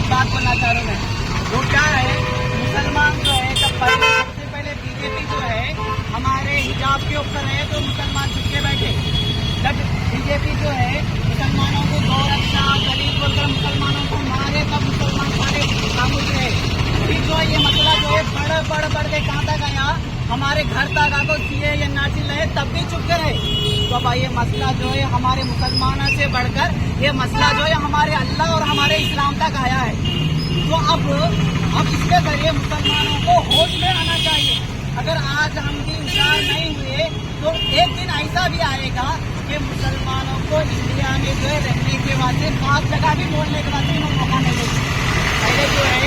एक बात बोलना चाह रहा हूँ मैं, वो क्या है, मुसलमान जो है जब सबसे पहले बीजेपी जो है हमारे हिजाब के ऊपर है तो मुसलमान झुक के बैठे। जब बीजेपी जो है मुसलमानों को गौरक्षा दलित बोलकर मुसलमानों को मारे तब मुसलमान सारे खामोश रहे। फिर जो ये मसला जो है बढ़ के कहाँ तक आया, हमारे घर तक आकर सीए या नाची रहे तब भी चुप रहे। तो भाई ये मसला जो है हमारे मुसलमानों से बढ़कर ये मसला जो है हमारे अल्लाह और हमारे इस्लाम तक आया है। तो अब इसके जरिए मुसलमानों को होश में आना चाहिए। अगर आज हम भी इंशाअल्लाह नहीं हुए तो एक दिन ऐसा भी आएगा कि मुसलमानों को इंडिया में जो है रहने के वास्ते 5 जगह भी बोलने के वास्ते मौका नहीं देगा। पहले जो है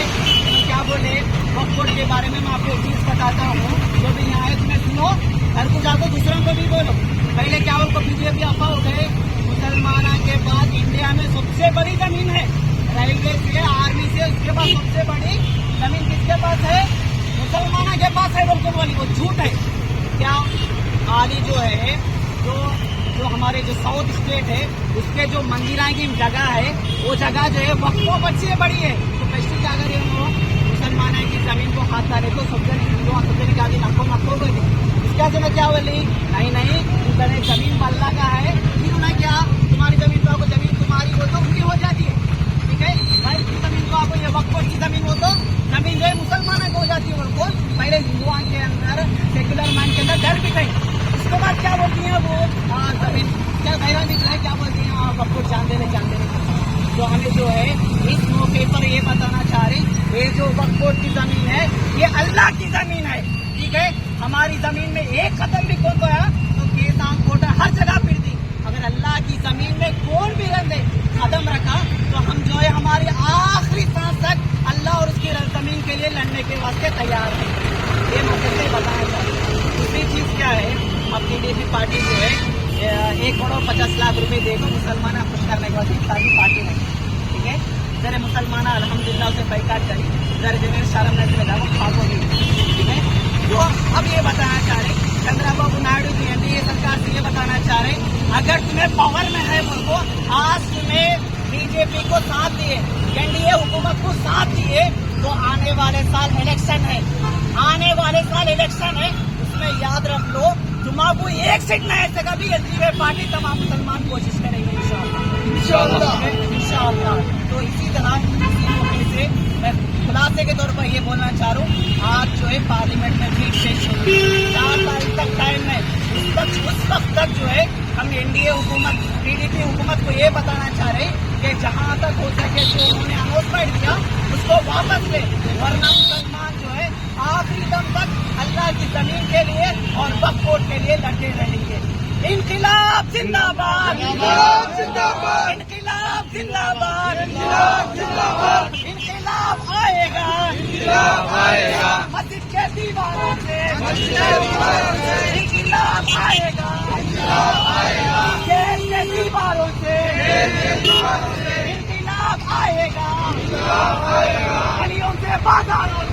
क्या बोले वक्फ बोर्ड के बारे में मैं आपको एक चीज बताता हूँ, जो भी यहाँ है तुम्हें सुनो, घर को जाकर दूसरों को भी बोलो। पहले क्या उनको बीजेपी अफा हो गए, मुसलमानों के बाद इंडिया में सबसे बड़ी जमीन है, रेलवे से आर्मी से उसके बाद सबसे बड़ी जमीन किसके पास है, मुसलमानों के पास है। बोल को बोली वो झूठ है। क्या आली जो है जो हमारे जो साउथ स्टेट है उसके जो मंदिर की जगह है वो जगह जो है वक्फों बच्चे बड़ी है। तो कैसे क्या करे वो मुसलमानों की जमीन को हाथ डाले तो सबसे निकाली नफो गई। इसका जो मैं क्या बोली, नहीं जमीन अल्लाह का है, फिर उन्हें क्या तुम्हारी जमीन तो आपको जमीन तुम्हारी हो तो उनकी हो जाती है, ठीक है भाई। जमीन तो आपको ये वक्फ की जमीन हो तो जमीन जो है मुसलमानों को हो जाती है। उनको पहले हिंदुओं के अंदर सेक्युलर माइंड के अंदर डर भी गई। उसके बाद क्या बोलती हैं वो, हाँ जमीन क्या गैरा दिख रहा है, क्या बोलती हैं आप आपको जान देने। तो हमें जो है इस मौके पर ये बताना चाह रहे, ये जो वक्फ बोर्ड की जमीन है ये अल्लाह की जमीन है, ठीक है। हमारी जमीन में एक कदम भी कौन गया तो केस आम कोर्ट हर जगह फिर दी। अगर अल्लाह की जमीन में कौन भी रंदे कदम रखा तो हम जो है हमारी आखिरी सांस तक अल्लाह और उसकी जमीन के लिए लड़ने के वास्ते तैयार है। ये मतलब बताना चाहिए। दूसरी चीज क्या है, अब बीजेपी पार्टी जो है 1,50,00,000 रुपए देगा मुसलमान खुश करने के बाद सारी पार्टी नहीं, ठीक है। जरा मुसलमान अल्हम्दुलिल्लाह से बैकाट करी, जरा जमीन शर्म नहीं लगा वो खाकोगी, ठीक है। तो अब ये बताना चाह रहे चंद्रबाबू नायडू जी एनडीए सरकार से ये बताना चाह रहे, अगर तुम्हें पावर में है मुझको आज तुम्हें बीजेपी को साथ दिए, एनडीए हुकूमत को साथ दिए, तो आने वाले साल इलेक्शन है, उसमें याद रख लो तुम्हारा एक सीट नहीं है सका भी एनडीए पार्टी तमाम मुसलमान कोशिश करेंगे इंशाअल्लाह। तो इसी तरह इसी मौके से मैं खुलासे के तौर पर ये बोलना चाह रहा हूँ, आज जो है पार्लियामेंट में भी सेशन 4 तारीख तक टाइम है, उस वक्त तक जो है हम एनडीए हुकूमत पीडीपी हुकूमत को ये बताना चाह रहे कि जहाँ तक हो सके जो उन्होंने अनाउंसमेंट दिया उसको वापस ले, वरना मुसलमान जो है आखिरी दम तक अल्लाह की जमीन के लिए और वक्फ बोर्ड के लिए लड़ते रहेंगे। इनकलाब जिंदाबाद, इनकलाब जिंदाबाद, इनकलाब आएगा, मस्जिद के दीवारों से इनकलाब आएगा, देश के दीवारों से इनकलाब आएगा, गलियों से बाजारों